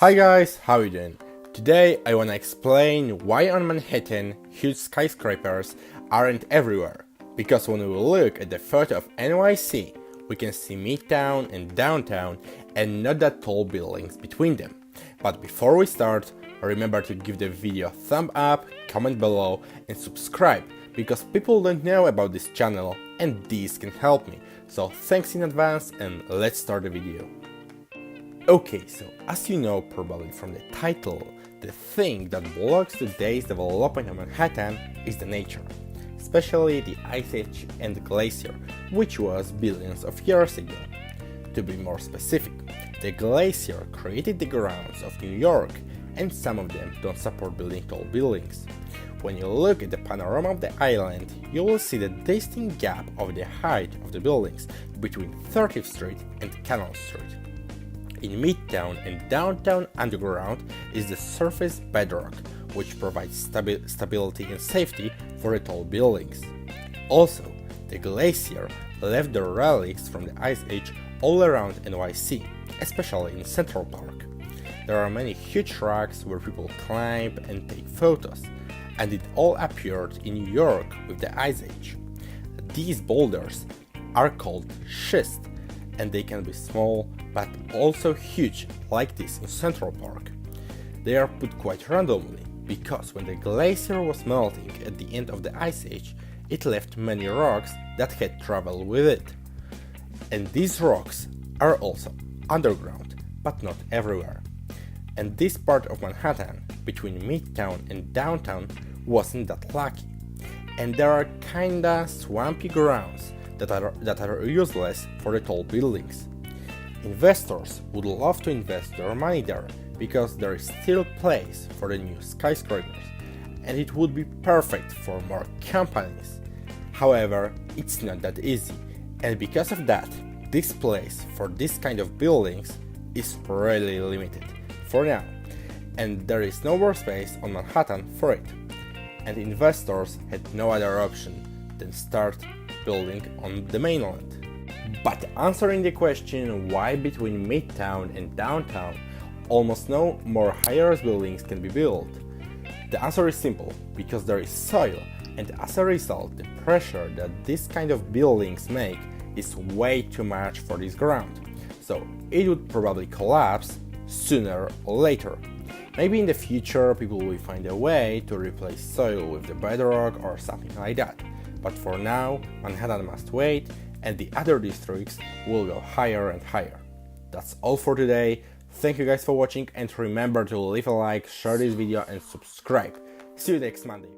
Hi guys, how you doing? Today I wanna explain why on Manhattan huge skyscrapers aren't everywhere. Because when we look at the photo of NYC, we can see Midtown and Downtown and not that tall buildings between them. But before we start, remember to give the video a thumb up, comment below and subscribe, because people don't know about this channel and this can help me. So thanks in advance and let's start the video. Okay, so as you know probably from the title, the thing that blocks today's development of Manhattan is the nature, especially the Ice Age and the glacier, which was billions of years ago. To be more specific, the glacier created the grounds of New York, and some of them don't support building tall buildings. When you look at the panorama of the island, you will see the distinct gap of the height of the buildings between 30th Street and Canal Street. In Midtown and Downtown underground is the surface bedrock, which provides stability and safety for the tall buildings. Also, the glacier left the relics from the Ice Age all around NYC, especially in Central Park. There are many huge rocks where people climb and take photos, and it all appeared in New York with the Ice Age. These boulders are called schist, and they can be small but also huge, like this in Central Park. They are put quite randomly, because when the glacier was melting at the end of the Ice Age, it left many rocks that had traveled with it. And these rocks are also underground, but not everywhere. And this part of Manhattan, between Midtown and Downtown, wasn't that lucky. And there are kinda swampy grounds that are useless for the tall buildings. Investors would love to invest their money there because there is still place for the new skyscrapers, and it would be perfect for more companies. However, it's not that easy, and because of that, this place for this kind of buildings is really limited for now, and there is no more space on Manhattan for it, and investors had no other option than start building on the mainland. But answering the question why between Midtown and Downtown almost no more high-rise buildings can be built, the answer is simple: because there is soil, and as a result the pressure that this kind of buildings make is way too much for this ground, so it would probably collapse sooner or later. Maybe in the future people will find a way to replace soil with the bedrock or something like that, but for now Manhattan must wait and the other districts will go higher and higher. That's all for today. Thank you guys for watching, and remember to leave a like, share this video and subscribe. See you next Monday.